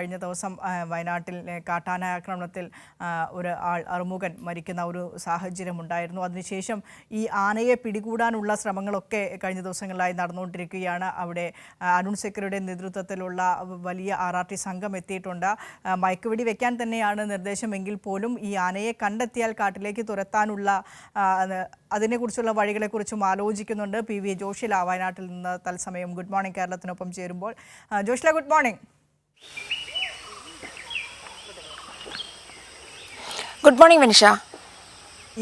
കഴിഞ്ഞ ദിവസം വയനാട്ടിൽ കാട്ടാന ആക്രമണത്തിൽ ഒരു ആൾ അറുമുഖൻ മരിക്കുന്ന ഒരു സാഹചര്യം ഉണ്ടായിരുന്നു. അതിനുശേഷം ഈ ആനയെ പിടികൂടാനുള്ള ശ്രമങ്ങളൊക്കെ കഴിഞ്ഞ ദിവസങ്ങളിലായി നടന്നുകൊണ്ടിരിക്കുകയാണ്. അവിടെ അരുൺ സെക്രട്ടറിയുടെ നേതൃത്വത്തിലുള്ള വലിയ RRT സംഘം എത്തിയിട്ടുണ്ട്. മയക്കുവെടി വെക്കാൻ തന്നെയാണ് നിർദ്ദേശമെങ്കിൽ പോലും ഈ ആനയെ കണ്ടെത്തിയാൽ കാട്ടിലേക്ക് തുരത്താനുള്ള അതിനെക്കുറിച്ചുള്ള വഴികളെക്കുറിച്ചും ആലോചിക്കുന്നുണ്ട്. PV ജോഷില വയനാട്ടിൽ നിന്ന് തത്സമയം ഗുഡ് മോർണിംഗ് കേരളത്തിനൊപ്പം ചേരുമ്പോൾ. Joshila, good morning. Good morning Vinisha.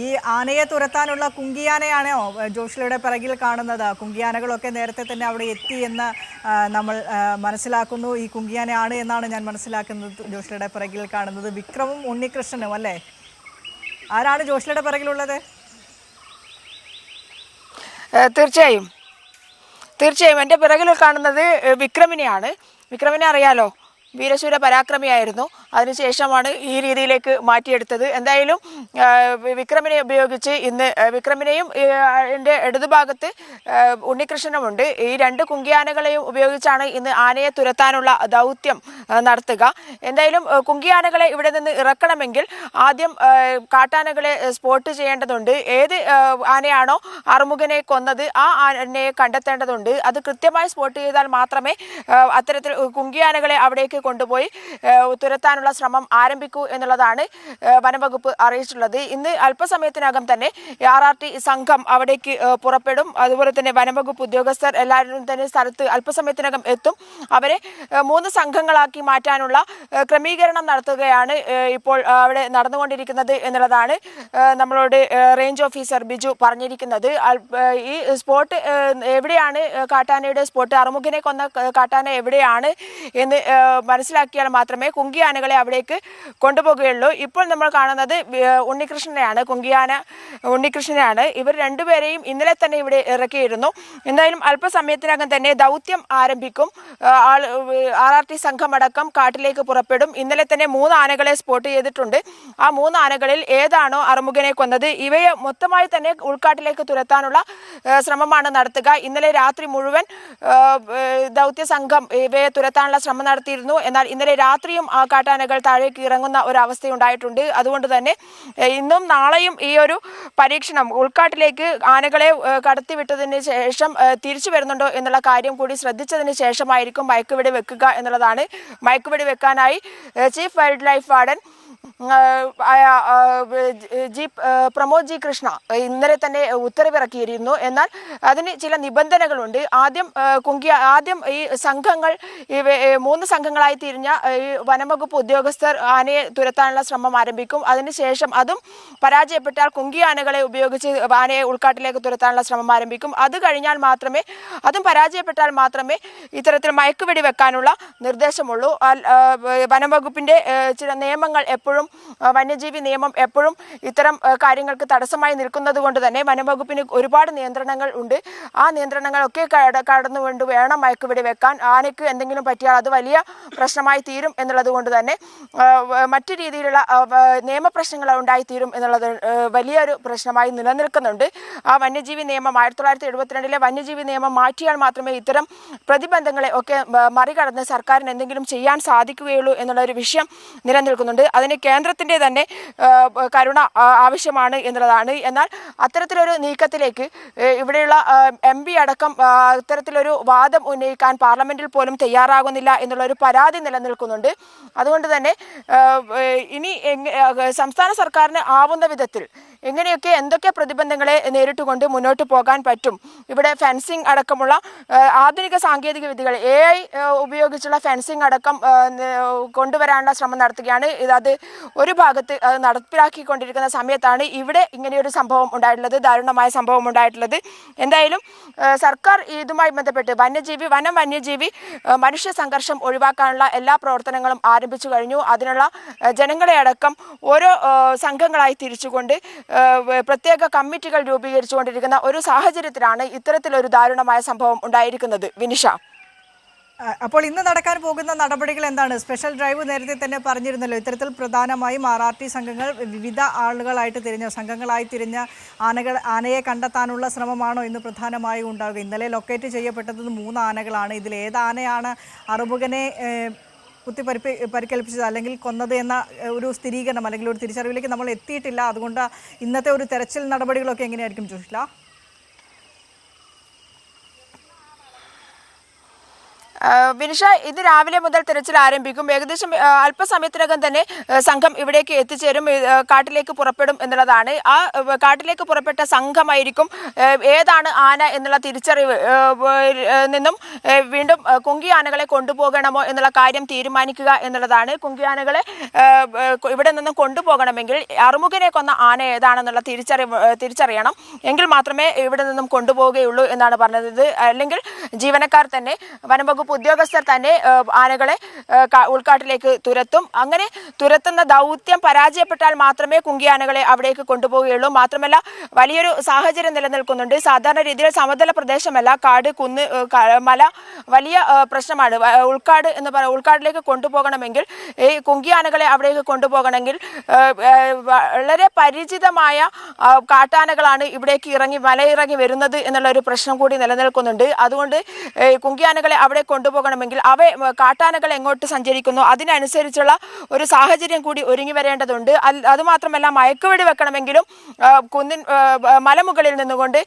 ഈ ആനയെ തുരത്താനുള്ള കുങ്കിയാനയാണോ ജോഷിലയുടെ പിറകിൽ കാണുന്നത്? കുങ്കിയാനകളൊക്കെ നേരത്തെ തന്നെ അവിടെ എത്തി എന്ന് നമ്മൾ മനസ്സിലാക്കുന്നു. ഈ കുങ്കിയാനയാണ് എന്നാണ് ഞാൻ മനസ്സിലാക്കുന്നത്. ജോഷിലയുടെ പിറകിൽ കാണുന്നത് വിക്രമും ഉണ്ണികൃഷ്ണനും അല്ലേ? ആരാണ് ജോഷിലയുടെ പിറകിലുള്ളത്? തീർച്ചയായും എൻ്റെ പിറകിൽ കാണുന്നത് വിക്രമിനെയാണ്. വിക്രമിനെ അറിയാലോ, വീരശൂര പരാക്രമിയായിരുന്നു. അതിനുശേഷമാണ് ഈ രീതിയിലേക്ക് മാറ്റിയെടുത്തത്. എന്തായാലും വിക്രമിനെ ഉപയോഗിച്ച് ഇന്ന് വിക്രമിനെയും എൻ്റെ ഇടതുഭാഗത്ത് ഉണ്ണികൃഷ്ണനുമുണ്ട്. ഈ രണ്ട് കുങ്കിയാനകളെയും ഉപയോഗിച്ചാണ് ഇന്ന് ആനയെ തുരത്താനുള്ള ദൗത്യം നടത്തുക. എന്തായാലും കുങ്കിയാനകളെ ഇവിടെ നിന്ന് ഇറക്കണമെങ്കിൽ ആദ്യം കാട്ടാനകളെ സ്പോട്ട് ചെയ്യേണ്ടതുണ്ട്. ഏത് ആനയാണോ അറുമുഖനെ കൊന്നത് ആ ആനയെ കണ്ടെത്തേണ്ടതുണ്ട്. അത് കൃത്യമായി സ്പോട്ട് ചെയ്താൽ മാത്രമേ അത്തരത്തിൽ കുങ്കിയാനകളെ അവിടേക്ക് കൊണ്ടുപോയി തുരത്താനുള്ള ശ്രമം ആരംഭിക്കൂ എന്നുള്ളതാണ് വനംവകുപ്പ് അറിയിച്ചിട്ടുള്ളത്. ഇന്ന് അല്പസമയത്തിനകം തന്നെ RRT സംഘം അവിടേക്ക് പുറപ്പെടും. അതുപോലെ തന്നെ വനംവകുപ്പ് ഉദ്യോഗസ്ഥർ എല്ലാവരും തന്നെ സ്ഥലത്ത് അല്പസമയത്തിനകം എത്തും. അവരെ 3 സംഘങ്ങളാക്കി മാറ്റാനുള്ള ക്രമീകരണം നടത്തുകയാണ് ഇപ്പോൾ അവിടെ നടന്നുകൊണ്ടിരിക്കുന്നത് എന്നുള്ളതാണ് നമ്മളോട് റേഞ്ച് ഓഫീസർ ബിജു പറഞ്ഞിരിക്കുന്നത്. ഈ സ്പോട്ട് എവിടെയാണ്, കാട്ടാനയുടെ സ്പോട്ട്, അറുമുഖനെ കൊന്ന കാട്ടാന എവിടെയാണ് എന്ന് മനസ്സിലാക്കിയാൽ മാത്രമേ കുങ്കിയാനകളെ അവിടേക്ക് കൊണ്ടുപോകുകയുള്ളൂ. ഇപ്പോൾ നമ്മൾ കാണുന്നത് ഉണ്ണികൃഷ്ണനെയാണ്, ഉണ്ണികൃഷ്ണനെയാണ്. ഇവർ രണ്ടുപേരെയും ഇന്നലെ തന്നെ ഇവിടെ ഇറക്കിയിരുന്നു. എന്തായാലും അല്പസമയത്തിനകം തന്നെ ദൗത്യം ആരംഭിക്കും. RRT സംഘമടക്കം കാട്ടിലേക്ക് പുറപ്പെടും. ഇന്നലെ തന്നെ 3 ആനകളെ സ്പോട്ട് ചെയ്തിട്ടുണ്ട്. ആ 3 ആനകളിൽ ഏതാണോ അറുമുഖനെ കൊന്നത് ഇവയെ മൊത്തമായി തന്നെ ഉൾക്കാട്ടിലേക്ക് തുരത്താനുള്ള ശ്രമമാണ് നടത്തുക. ഇന്നലെ രാത്രി മുഴുവൻ ദൗത്യ സംഘം ഇവയെ തുരത്താനുള്ള ശ്രമം നടത്തിയിരുന്നു. എന്നാൽ ഇന്നലെ രാത്രിയും ആ കാട്ടാനകൾ താഴേക്ക് ഇറങ്ങുന്ന ഒരു അവസ്ഥയുണ്ടായിട്ടുണ്ട്. അതുകൊണ്ട് തന്നെ ഇന്നും നാളെയും ഈ ഒരു പരീക്ഷണം ഉൾക്കാട്ടിലേക്ക് ആനകളെ കടത്തിവിട്ടതിന് ശേഷം തിരിച്ചു വരുന്നുണ്ടോ എന്നുള്ള കാര്യം കൂടി ശ്രദ്ധിച്ചതിന് ശേഷമായിരിക്കും മയക്കുവെടി വെക്കുക എന്നുള്ളതാണ്. മയക്കുവെടി വെക്കാനായി chief wild life warden Pramod G Krishna ഇന്നലെ തന്നെ ഉത്തരവിറക്കിയിരുന്നു. എന്നാൽ അതിന് ചില നിബന്ധനകളുണ്ട്. ആദ്യം ഈ സംഘങ്ങൾ 3 സംഘങ്ങളായി തിരിഞ്ഞ ഈ വനംവകുപ്പ് ഉദ്യോഗസ്ഥർ ആനയെ തുരത്താനുള്ള ശ്രമം ആരംഭിക്കും. അതിനുശേഷം അതും പരാജയപ്പെട്ടാൽ കുങ്കിയാനകളെ ഉപയോഗിച്ച് ആനയെ ഉൾക്കാട്ടിലേക്ക് തുരത്താനുള്ള ശ്രമം ആരംഭിക്കും. അതും പരാജയപ്പെട്ടാൽ മാത്രമേ ഇത്തരത്തിൽ മയക്കുവെടി വെക്കാനുള്ള നിർദ്ദേശമുള്ളൂ. വനംവകുപ്പിന്റെ ചില നിയമങ്ങൾ എപ്പോഴും, വന്യജീവി നിയമം എപ്പോഴും ഇത്തരം കാര്യങ്ങൾക്ക് തടസ്സമായി നിൽക്കുന്നത് കൊണ്ട് തന്നെ വനംവകുപ്പിന് ഒരുപാട് നിയന്ത്രണങ്ങൾ ഉണ്ട്. ആ നിയന്ത്രണങ്ങളൊക്കെ കടന്നുകൊണ്ട് വേണം മയക്കുവെടി വെക്കാൻ. ആനയ്ക്ക് എന്തെങ്കിലും പറ്റിയാൽ അത് വലിയ പ്രശ്നമായി തീരും എന്നുള്ളത് കൊണ്ട് തന്നെ മറ്റു രീതിയിലുള്ള നിയമപ്രശ്നങ്ങൾ ഉണ്ടായിത്തീരും എന്നുള്ളത് വലിയൊരു പ്രശ്നമായി നിലനിൽക്കുന്നുണ്ട്. ആ വന്യജീവി നിയമം 1972 വന്യജീവി നിയമം മാറ്റിയാൽ മാത്രമേ ഇത്തരം പ്രതിബന്ധങ്ങളെ ഒക്കെ മറികടന്ന് സർക്കാരിന് എന്തെങ്കിലും ചെയ്യാൻ സാധിക്കുകയുള്ളൂ എന്നുള്ള ഒരു വിഷയം നിലനിൽക്കുന്നുണ്ട്. അതിന് കേന്ദ്രത്തിൻ്റെ തന്നെ കരുണ ആവശ്യമാണ് എന്നുള്ളതാണ്. എന്നാൽ അത്തരത്തിലൊരു നീക്കത്തിലേക്ക് ഇവിടെയുള്ള MP അടക്കം അത്തരത്തിലൊരു വാദം ഉന്നയിക്കാൻ പാർലമെന്റിൽ പോലും തയ്യാറാകുന്നില്ല എന്നുള്ളൊരു പരാതി നിലനിൽക്കുന്നുണ്ട്. അതുകൊണ്ട് തന്നെ ഇനി സംസ്ഥാന സർക്കാരിന് ആവുന്ന വിധത്തിൽ എന്തൊക്കെ പ്രതിബന്ധങ്ങളെ നേരിട്ടുകൊണ്ട് മുന്നോട്ട് പോകാൻ പറ്റും. ഇവിടെ ഫെൻസിങ് അടക്കമുള്ള ആധുനിക സാങ്കേതിക വിദ്യകൾ AI ഉപയോഗിച്ചുള്ള ഫെൻസിങ് അടക്കം കൊണ്ടുവരാനുള്ള ശ്രമം നടത്തുകയാണ്. അത് ഒരു ഭാഗത്ത് നടപ്പിലാക്കിക്കൊണ്ടിരിക്കുന്ന സമയത്താണ് ഇവിടെ ഇങ്ങനെയൊരു സംഭവം ഉണ്ടായിട്ടുള്ളത്, ദാരുണമായ സംഭവം ഉണ്ടായിട്ടുള്ളത്. എന്തായാലും സർക്കാർ ഇതുമായി ബന്ധപ്പെട്ട് വന്യജീവി മനുഷ്യ സംഘർഷം ഒഴിവാക്കാനുള്ള എല്ലാ പ്രവർത്തനങ്ങളും ആരംഭിച്ചു കഴിഞ്ഞു. അതിനുള്ള ജനങ്ങളെ അടക്കം ഓരോ സംഘങ്ങളായി തിരിച്ചുകൊണ്ട് പ്രത്യേക കമ്മിറ്റികൾ രൂപീകരിച്ചുകൊണ്ടിരിക്കുന്ന ഒരു സാഹചര്യത്തിലാണ് ഇത്തരത്തിലൊരു ദാരുണമായ സംഭവം ഉണ്ടായിരിക്കുന്നത്. വിനിഷ, അപ്പോൾ ഇന്ന് നടക്കാൻ പോകുന്ന നടപടികൾ എന്താണ്? സ്പെഷ്യൽ ഡ്രൈവ് നേരത്തെ തന്നെ പറഞ്ഞിരുന്നല്ലോ. ഇത്തരത്തിൽ പ്രധാനമായും RRT സംഘങ്ങൾ വിവിധ സംഘങ്ങളായി തിരിഞ്ഞ ആനയെ കണ്ടെത്താനുള്ള ശ്രമമാണോ ഇന്ന് പ്രധാനമായും ഉണ്ടാവുക? ഇന്നലെ ലൊക്കേറ്റ് ചെയ്യപ്പെട്ടത് 3 ആനകളാണ്. ഇതിൽ ഏത് ആനയാണ് അറുമുഖനെ പരിക്കേൽപ്പിച്ചത് അല്ലെങ്കിൽ കൊന്നത് എന്ന ഒരു സ്ഥിരീകരണം അല്ലെങ്കിൽ ഒരു തിരിച്ചറിവിലേക്ക് നമ്മൾ എത്തിയിട്ടില്ല. അതുകൊണ്ട് ഇന്നത്തെ ഒരു തെരച്ചിൽ നടപടികളൊക്കെ എങ്ങനെയായിരിക്കും ജോഷ്ല? വിനിഷ, ഇത് രാവിലെ മുതൽ തിരച്ചിൽ ആരംഭിക്കും. ഏകദേശം അല്പസമയത്തിനകം തന്നെ സംഘം ഇവിടേക്ക് എത്തിച്ചേരും, കാട്ടിലേക്ക് പുറപ്പെടും എന്നുള്ളതാണ്. ആ കാട്ടിലേക്ക് പുറപ്പെട്ട സംഘമായിരിക്കും ഏതാണ് ആന എന്നുള്ള തിരിച്ചറിവ് നിന്നും വീണ്ടും കുങ്കി ആനകളെ കൊണ്ടുപോകണമോ എന്നുള്ള കാര്യം തീരുമാനിക്കുക എന്നുള്ളതാണ്. കുങ്കി ആനകളെ ഇവിടെ നിന്നും കൊണ്ടുപോകണമെങ്കിൽ അറുമുഖനെ കൊന്ന ആന ഏതാണെന്നുള്ള തിരിച്ചറിയണം, എങ്കിൽ മാത്രമേ ഇവിടെ നിന്നും കൊണ്ടുപോവുകയുള്ളൂ എന്നാണ് പറഞ്ഞത്. അല്ലെങ്കിൽ ജീവനക്കാർ തന്നെ, വനംവകുപ്പ് ഉദ്യോഗസ്ഥർ തന്നെ ആനകളെ ഉൾക്കാട്ടിലേക്ക് തുരത്തും. അങ്ങനെ തുരത്തുന്ന ദൗത്യം പരാജയപ്പെട്ടാൽ മാത്രമേ കുങ്കി ആനകളെ അവിടേക്ക് കൊണ്ടുപോവുകയുള്ളൂ. മാത്രമല്ല, വലിയൊരു സാഹചര്യം നിലനിൽക്കുന്നുണ്ട്. സാധാരണ രീതിയിൽ സമതല പ്രദേശമല്ല, കാട്, കുന്ന്, മല വലിയ പ്രശ്നമാണ്. ഉൾക്കാടിലേക്ക് കൊണ്ടുപോകണമെങ്കിൽ, ഈ കുങ്കി ആനകളെ അവിടേക്ക് കൊണ്ടുപോകണമെങ്കിൽ വളരെ പരിചിതമായ കാട്ടാനകളാണ് ഇവിടേക്ക് മലയിറങ്ങി വരുന്നത് എന്നുള്ള ഒരു പ്രശ്നം കൂടി നിലനിൽക്കുന്നുണ്ട്. അതുകൊണ്ട് കുങ്കി ആനകളെ അവിടെ കൊണ്ടുപോകണമെങ്കിൽ കാട്ടാനകൾ എങ്ങോട്ട് സഞ്ചരിക്കുന്നു അതിനനുസരിച്ചുള്ള ഒരു സാഹചര്യം കൂടി ഒരുങ്ങി വരേണ്ടതുണ്ട്. അതുമാത്രമല്ല, മയക്കുവെടി വെക്കണമെങ്കിലും മലമുകളിൽ നിന്നുകൊണ്ട്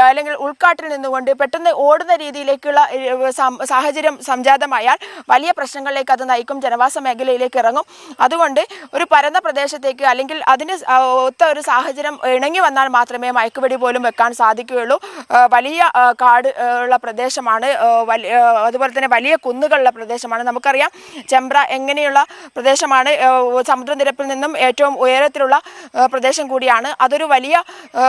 അല്ലെങ്കിൽ ഉൾക്കാട്ടിൽ നിന്നുകൊണ്ട് പെട്ടെന്ന് ഓടുന്ന രീതിയിലേക്കുള്ള സാഹചര്യം സംജാതമായാൽ വലിയ പ്രശ്നങ്ങളിലേക്ക് അത് നയിക്കും, ജനവാസ മേഖലയിലേക്ക് ഇറങ്ങും. അതുകൊണ്ട് ഒരു പരന്ന പ്രദേശത്തേക്ക് അല്ലെങ്കിൽ അതിന് ഒത്ത ഒരു സാഹചര്യം ഇണങ്ങി വന്നാൽ മാത്രമേ മയക്കുവെടി പോലും വെക്കാൻ സാധിക്കുകയുള്ളൂ. വലിയ കാട് ഉള്ള പ്രദേശമാണ്, അതുപോലെ തന്നെ വലിയ കുന്നുകളുള്ള പ്രദേശമാണ്. നമുക്കറിയാം ചെമ്പ്ര എങ്ങനെയുള്ള പ്രദേശമാണ്, സമുദ്രനിരപ്പിൽ നിന്നും ഏറ്റവും ഉയരത്തിലുള്ള പ്രദേശം കൂടിയാണ്. അതൊരു വലിയ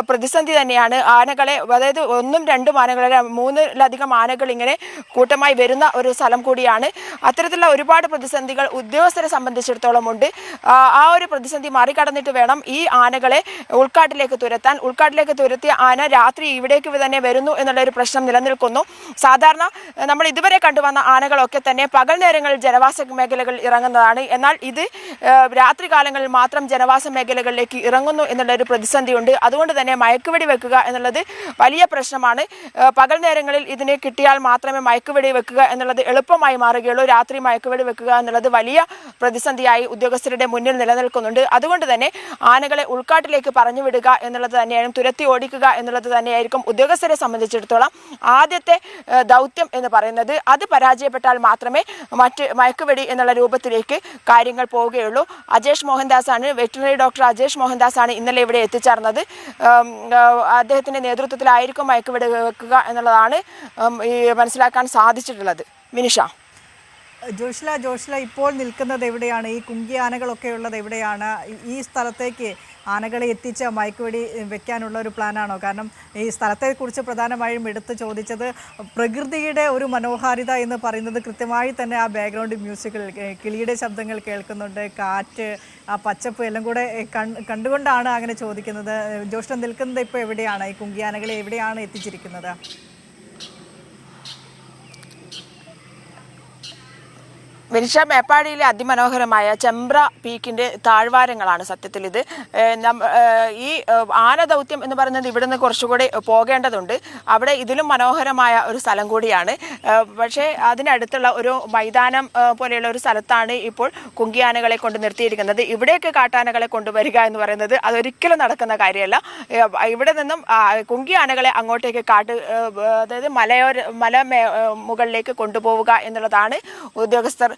പ്രതിസന്ധി തന്നെയാണ്. ആനകളെ, അതായത് 1-2 ആനകളെ, 3-ലധികം ആനകൾ ഇങ്ങനെ കൂട്ടമായി വരുന്ന ഒരു സ്ഥലം കൂടിയാണ്. അത്തരത്തിലുള്ള ഒരുപാട് പ്രതിസന്ധികൾ ഉദ്യോഗസ്ഥരെ സംബന്ധിച്ചിടത്തോളം ഉണ്ട്. ആ ഒരു പ്രതിസന്ധി മറികടന്നിട്ട് വേണം ഈ ആനകളെ ഉൾക്കാട്ടിലേക്ക് തുരത്താൻ. ഉൾക്കാട്ടിലേക്ക് തുരത്തിയ ആന രാത്രി ഇവിടേക്ക് തന്നെ വരുന്നു എന്നുള്ള ഒരു പ്രശ്നം നിലനിൽക്കുന്നു. സാധാരണ നമ്മൾ ഇതുവരെ കണ്ടുവന്ന ആനകളൊക്കെ തന്നെ പകൽ നേരങ്ങളിൽ ജനവാസ മേഖലകളിൽ ഇറങ്ങുന്നതാണ്. എന്നാൽ ഇത് രാത്രി കാലങ്ങളിൽ മാത്രം ജനവാസ മേഖലകളിലേക്ക് ഇറങ്ങുന്നു എന്നുള്ള ഒരു പ്രതിസന്ധിയുണ്ട്. അതുകൊണ്ട് തന്നെ മയക്കുവെടി വെക്കുക എന്നുള്ളത് വലിയ പ്രശ്നമാണ്. പകൽ നേരങ്ങളിൽ ഇതിനെ കിട്ടിയാൽ മാത്രമേ മയക്കുവെടി വെക്കുക എന്നുള്ളത് എളുപ്പമായി മാറുകയുള്ളൂ. രാത്രി മയക്കുവെടി വെക്കുക എന്നുള്ളത് വലിയ പ്രതിസന്ധിയായി ഉദ്യോഗസ്ഥരുടെ മുന്നിൽ നിലനിൽക്കുന്നുണ്ട്. അതുകൊണ്ട് തന്നെ ആനകളെ ഉൾക്കാട്ടിലേക്ക് പറഞ്ഞു വിടുക എന്നുള്ളത് തന്നെയായിരിക്കും, തുരത്തി ഓടിക്കുക എന്നുള്ളത് തന്നെയായിരിക്കും ഉദ്യോഗസ്ഥരെ സംബന്ധിച്ചിടത്തോളം ആദ്യത്തെ ദൗത്യം എന്ന് പറയുന്നത്. അത് പരാജയപ്പെട്ടാൽ മാത്രമേ മറ്റ് മയക്കുവെടി എന്നുള്ള രൂപത്തിലേക്ക് കാര്യങ്ങൾ പോവുകയുള്ളൂ. അജേഷ് മോഹൻദാസ് ആണ്, വെറ്ററിനറി ഡോക്ടർ അജേഷ് മോഹൻദാസ് ആണ് ഇന്നലെ ഇവിടെ എത്തിച്ചേർന്നത്. അദ്ദേഹത്തിന്റെ നേതൃത്വത്തിലായിരിക്കും മയക്കുവെടി വെക്കുക എന്നുള്ളതാണ് മനസ്സിലാക്കാൻ സാധിച്ചിട്ടുള്ളത്. വിനിഷ. ജോഷ്ല ഇപ്പോൾ നിൽക്കുന്നത് എവിടെയാണ്? ഈ കുങ്കി ആനകളൊക്കെ ഉള്ളത് എവിടെയാണ്? ഈ സ്ഥലത്തേക്ക് ആനകളെ എത്തിച്ച് മയക്കുവെടി വെക്കാനുള്ള ഒരു പ്ലാനാണോ? കാരണം ഈ സ്ഥലത്തെക്കുറിച്ച് പ്രധാനമായും എടുത്ത് ചോദിച്ചത് പ്രകൃതിയുടെ ഒരു മനോഹാരിത എന്ന് പറയുന്നത് കൃത്യമായി തന്നെ ആ ബാക്ക്ഗ്രൗണ്ട് മ്യൂസിക്കിൽ കിളിയുടെ ശബ്ദങ്ങൾ കേൾക്കുന്നുണ്ട്, കാറ്റ്, ആ പച്ചപ്പ് എല്ലാം കൂടെ കണ്ടുകൊണ്ടാണ് അങ്ങനെ ചോദിക്കുന്നത്. ജോഷ്ല നിൽക്കുന്നത് ഇപ്പോൾ എവിടെയാണ്? ഈ കുങ്കി ആനകളെ എവിടെയാണ് എത്തിച്ചിരിക്കുന്നത്? വിനിഷ, മേപ്പാടിയിലെ അതിമനോഹരമായ ചെമ്പ്ര പീക്കിന്റെ താഴ്വാരങ്ങളാണ് സത്യത്തിൽ ഇത്. ഈ ആന ദൗത്യം എന്ന് പറയുന്നത് ഇവിടെ നിന്ന് കുറച്ചുകൂടി പോകേണ്ടതുണ്ട്. അവിടെ ഇതിലും മനോഹരമായ ഒരു സ്ഥലം കൂടിയാണ്. പക്ഷേ അതിനടുത്തുള്ള ഒരു മൈതാനം പോലെയുള്ള ഒരു സ്ഥലത്താണ് ഇപ്പോൾ കുങ്കി ആനകളെ കൊണ്ട് നിർത്തിയിരിക്കുന്നത്. ഇവിടേക്ക് കാട്ടാനകളെ കൊണ്ടുവരിക എന്ന് പറയുന്നത് അതൊരിക്കലും നടക്കുന്ന കാര്യമല്ല. ഇവിടെ നിന്നും കുങ്കി ആനകളെ അങ്ങോട്ടേക്ക് അതായത് മല മുകളിലേക്ക് കൊണ്ടുപോവുക എന്നുള്ളതാണ് ഉദ്യോഗസ്ഥർ.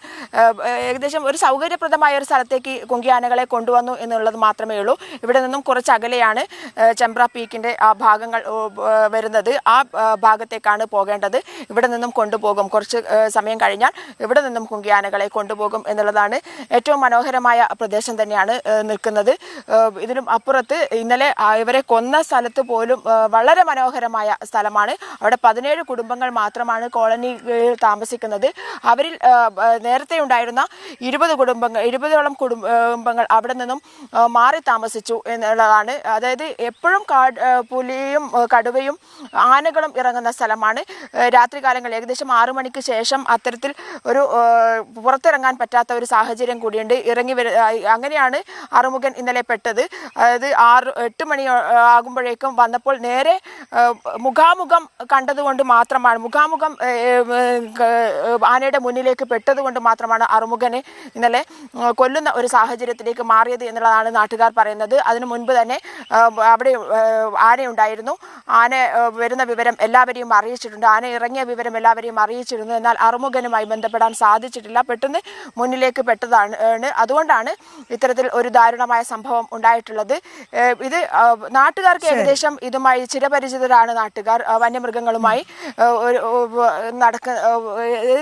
ഏകദേശം ഒരു സൗകര്യപ്രദമായ ഒരു സ്ഥലത്തേക്ക് കുങ്കി ആനകളെ കൊണ്ടുവന്നു എന്നുള്ളത് മാത്രമേ ഉള്ളൂ. ഇവിടെ നിന്നും കുറച്ച് അകലെയാണ് ചെമ്പ്ര പീക്കിന്റെ ആ ഭാഗങ്ങൾ വരുന്നത്. ആ ഭാഗത്തേക്കാണ് പോകേണ്ടത്. ഇവിടെ നിന്നും കൊണ്ടുപോകും, കുറച്ച് സമയം കഴിഞ്ഞാൽ ഇവിടെ നിന്നും കുങ്കി ആനകളെ കൊണ്ടുപോകും എന്നുള്ളതാണ്. ഏറ്റവും മനോഹരമായ പ്രദേശം തന്നെയാണ് നിൽക്കുന്നത്. ഇതിനും അപ്പുറത്ത് ഇന്നലെ ഇവരെ കൊന്ന സ്ഥലത്ത് പോലും വളരെ മനോഹരമായ സ്ഥലമാണ്. അവിടെ 17 കുടുംബങ്ങൾ മാത്രമാണ് കോളനിയിൽ താമസിക്കുന്നത്. അവരിൽ നേരത്തെ ഉണ്ടായിരുന്ന 20ഓളം കുടുംബങ്ങൾ അവിടെ നിന്നും മാറി താമസിച്ചു എന്നുള്ളതാണ്. അതായത് എപ്പോഴും പുലിയും കടുവയും ആനകളും ഇറങ്ങുന്ന സ്ഥലമാണ്. രാത്രികാലങ്ങളിൽ ഏകദേശം 6 മണിക്ക് ശേഷം അത്തരത്തിൽ ഒരു പുറത്തിറങ്ങാൻ പറ്റാത്ത ഒരു സാഹചര്യം കൂടിയുണ്ട്. അങ്ങനെയാണ് അറുമുഖൻ ഇന്നലെ പെട്ടത്. അതായത് 8 മണി ആകുമ്പോഴേക്കും വന്നപ്പോൾ നേരെ മുഖാമുഖം കണ്ടതുകൊണ്ട് മാത്രമാണ്, മുഖാമുഖം ആനയുടെ മുന്നിലേക്ക് പെട്ടതുകൊണ്ട് മാത്രമാണ് അറുമുഖനെ ഇന്നലെ കൊല്ലുന്ന ഒരു സാഹചര്യത്തിലേക്ക് മാറിയത് എന്നുള്ളതാണ് നാട്ടുകാർ പറയുന്നത്. അതിനു മുൻപ് തന്നെ അവിടെ ആനയുണ്ടായിരുന്നു. ആന വരുന്ന വിവരം എല്ലാവരെയും അറിയിച്ചിട്ടുണ്ട്. ആന ഇറങ്ങിയ വിവരം എല്ലാവരെയും അറിയിച്ചിരുന്നു. എന്നാൽ അറുമുഖനുമായി ബന്ധപ്പെടാൻ സാധിച്ചിട്ടില്ല. പെട്ടെന്ന് മുന്നിലേക്ക് പെട്ടതാണ്. അതുകൊണ്ടാണ് ഇത്തരത്തിൽ ഒരു ദാരുണമായ സംഭവം ഉണ്ടായിട്ടുള്ളത്. ഇത് നാട്ടുകാർക്ക് ഏകദേശം ഇതുമായി ചിരപരിചിതരാണ്. നാട്ടുകാർ വന്യമൃഗങ്ങളുമായി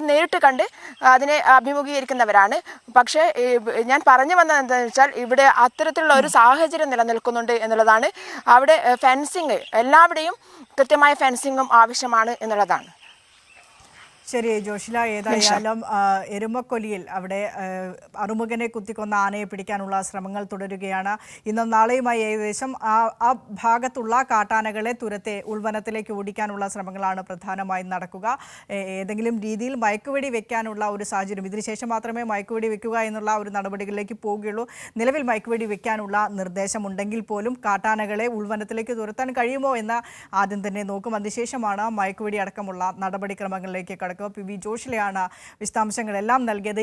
നേരിട്ട് കണ്ട് അതിനെ അഭിമുഖീകരിക്കുന്നവരാണ്. പക്ഷേ ഞാൻ പറഞ്ഞു വന്നത് എന്താണെന്ന് വെച്ചാൽ ഇവിടെ അത്തരത്തിലുള്ള ഒരു സാഹചര്യം നിലനിൽക്കുന്നുണ്ട് എന്നുള്ളതാണ്. അവിടെ ഫെൻസിങ് എല്ലാവിടെയും കൃത്യമായ ഫെൻസിങ്ങും ആവശ്യമാണ് എന്നുള്ളതാണ്. ശരി ജോഷില, ഏതായാലും എരുമക്കൊലിയിൽ അവിടെ അറുമുഖനെ കുത്തിക്കൊന്ന ആനയെ പിടിക്കാനുള്ള ശ്രമങ്ങൾ തുടരുകയാണ്. ഇന്നും നാളെയുമായി ഏകദേശം ആ ഭാഗത്തുള്ള കാട്ടാനകളെ തുരത്തെ ഉൾവനത്തിലേക്ക് ഓടിക്കാനുള്ള ശ്രമങ്ങളാണ് പ്രധാനമായും നടക്കുക. ഏതെങ്കിലും രീതിയിൽ മയക്കുവെടി വെക്കാനുള്ള ഒരു സാഹചര്യം, ഇതിനുശേഷം മാത്രമേ മയക്കുവെടി വെക്കുക എന്നുള്ള ഒരു നടപടികളിലേക്ക് പോവുകയുള്ളൂ. നിലവിൽ മയക്കുവെടി വെക്കാനുള്ള നിർദ്ദേശമുണ്ടെങ്കിൽ പോലും കാട്ടാനകളെ ഉൾവനത്തിലേക്ക് തുരത്താൻ കഴിയുമോ എന്ന് ആദ്യം തന്നെ നോക്കും. അതിനുശേഷമാണ് മയക്കുവെടി അടക്കമുള്ള നടപടിക്രമങ്ങളിലേക്ക് കടക്കുക. പി വി ജോഷിലയാണ് വിശദാംശങ്ങളെല്ലാം നൽകിയത്.